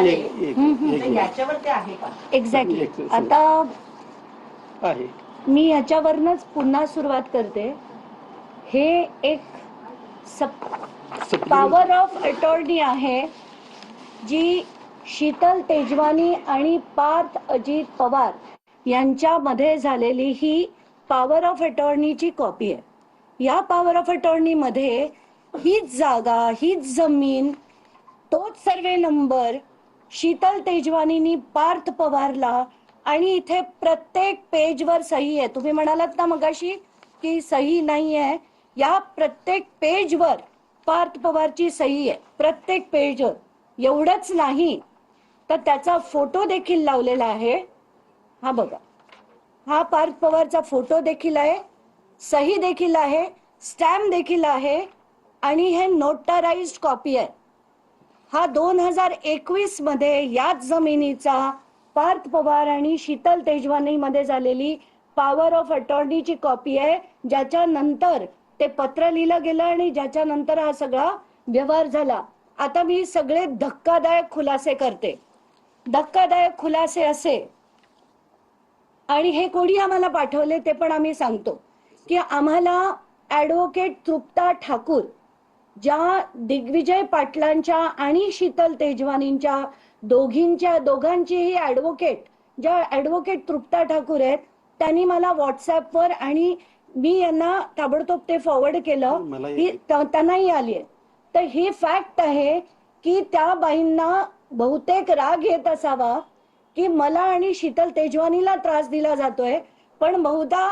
याच्यावर ते आहे का? एक्झॅक्टली. आता आहे मी याच्यावरनच पुन्हा सुरुवात करते. हे एक पॉवर ऑफ अटॉर्नी आहे जी शीतल तेजवानी आणि पार्थ अजित पवार यांच्यामध्ये झालेली ही पॉवर ऑफ अटॉर्नीची कॉपी आहे. या पॉवर ऑफ अटॉर्नी मध्ये हीच जागा, हीच जमीन, तोच सर्वे नंबर शीतल तेजवानीनी पार्थ पवारला, आणि इथे प्रत्येक पेजवर सही आहे. तुम्ही म्हणालात ना मगाशी की सही नाही आहे, या प्रत्येक पेजवर पार्थ पवारची सही आहे, प्रत्येक पेजवर. एवढंच नाही तर त्याचा फोटो देखील लावलेला आहे. हा बघा, हा पार्थ पवारचा फोटो देखील आहे, सही देखील आहे, स्टॅम्प देखील आहे, आणि हे नोटराइज्ड कॉपी आहे. हा 2021 मध्ये याच जमिनीचा पार्थ पवार आणि शीतल तेजवानी मध्ये झालेली पॉवर ऑफ अटॉर्नीची कॉपी आहे, ज्याच्या नंतर ते पत्र लिहिलं गेलं आणि ज्याच्या नंतर हा सगळा व्यवहार झाला. आता मी सगळे धक्कादायक खुलासे करते. धक्कादायक खुलासे असे, आणि हे कोणी आम्हाला पाठवले ते पण आम्ही सांगतो, की आम्हाला ऍडव्होकेट तृप्ता ठाकूर, ज्या दिग्विजय पाटलांच्या आणि शीतल तेजवानींच्या दोघांचीही ऍडव्होकेट, ज्या ऍडव्होकेट तृप्ता ठाकूर आहेत, त्यांनी मला व्हॉट्सअपवर, आणि मी यांना ताबडतोब ते फॉरवर्ड केलं, ही त्यांनाही आली आहे. तर ही फॅक्ट आहे की त्या बाईंना बहुतेक राग येत असावा की मला आणि शीतल तेजवानीला त्रास दिला जातोय, पण बहुधा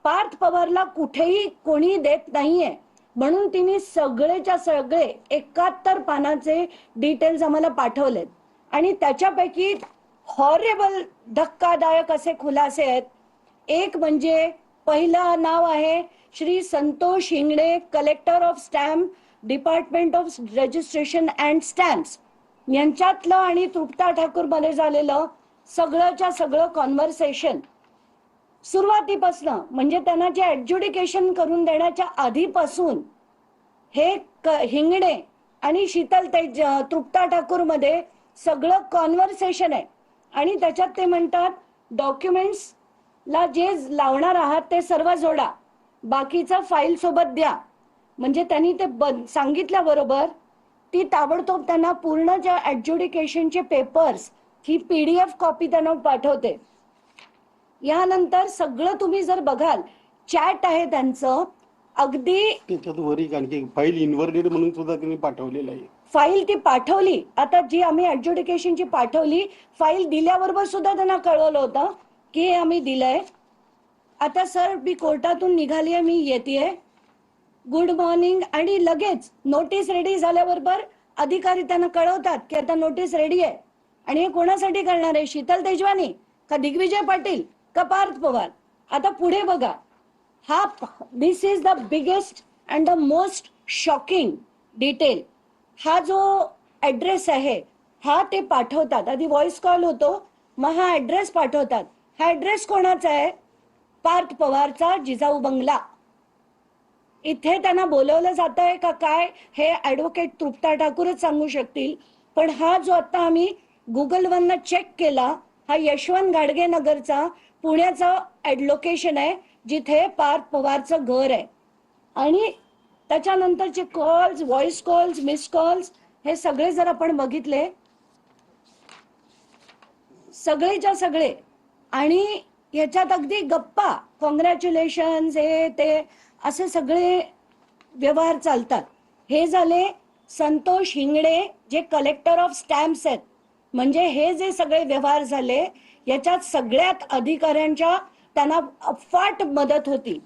पार्थ पवारला कुठेही कोणी देत नाहीये, म्हणून तिने सगळेच्या सगळे 71 पानाचे डिटेल्स आम्हाला पाठवलेत. आणि त्याच्यापैकी हॉरेबल धक्कादायक असे खुलासे आहेत. एक म्हणजे पहिलं नाव आहे Shri Santosh Hingade, collector of stamp, department of registration and stamps, यांच्यातलं आणि तृप्ता ठाकूर मध्ये झालेलं सगळंच्या सगळं कॉन्व्हर्सेशन सुरुवातीपासनं, म्हणजे त्यांना जे ऍडज्युडिकेशन करून देण्याच्या आधीपासून हे हिंगणे आणि शीतल तृप्ता ठाकूर मध्ये सगळं कॉन्व्हर्सेशन आहे. आणि त्याच्यात ते म्हणतात डॉक्युमेंट्स ला जे लावणार आहात ते सर्व जोडा, बाकीचं फाईल सोबत द्या. म्हणजे त्यांनी ते सांगितल्याबरोबर ती ताबडतोब त्यांना पूर्ण ज्या ऍडज्युडिकेशनचे पेपर्स, ही PDF कॉपी त्यांना पाठवते. यानंतर सगळं तुम्ही जर बघाल, चॅट आहे त्यांचं, अगदी त्याच्यात वरी आणखी फाईल इनव्हर्टेड म्हणून सुद्धा त्यांनी पाठवलेलं आहे. फाईल ती पाठवली, आता जी आम्ही ऍडज्युडिकेशनची पाठवली, फाईल दिल्याबरोबर सुद्धा त्यांना कळवलं होतं की हे आम्ही दिलंय. आता सर मी कोर्टातून निघालीये, मी येतेय, गुड मॉर्निंग, आणि लगेच नोटीस रेडी झाल्याबरोबर अधिकारी त्यांना कळवतात की आता नोटीस रेडी आहे. आणि हे कोणासाठी करणार आहे, शीतल तेजवानी का दिग्विजय पाटील का पार्थ पवार? आता पुढे बघा, हा this is the biggest and the most shocking detail. हा जो ऍड्रेस आहे हा ते पाठवतात, आधी व्हॉइस कॉल होतो, मग हा ऍड्रेस पाठवतात. हा ऍड्रेस कोणाचा आहे? पार्थ पवारचा जिजाऊ बंगला. इथे त्यांना बोलवलं जात आहे का काय हे ऍडव्होकेट तृप्ता ठाकूरच सांगू शकतील. पण हा जो आता आम्ही गुगलवरनं चेक केला, हा यशवंत गाडगे नगरचा पुण्याचा लोकेशन आहे जिथे पार्थ पवारचं घर आहे. आणि त्याच्यानंतरचे calls, voice calls, miss calls, हे सगळे जर आपण बघितले, सगळेच्या सगळे, आणि ह्याच्यात अगदी गप्पा, कॉंग्रॅच्युलेशन, हे ते असे सगळे व्यवहार चालतात. हे झाले संतोष हिंगडे जे कलेक्टर ऑफ स्टॅम्प्स आहेत. म्हणजे हे जे सगळे व्यवहार झाले याच्यात सगळ्यात अधिकाऱ्यांच्या त्यांना अफाट मदत होती.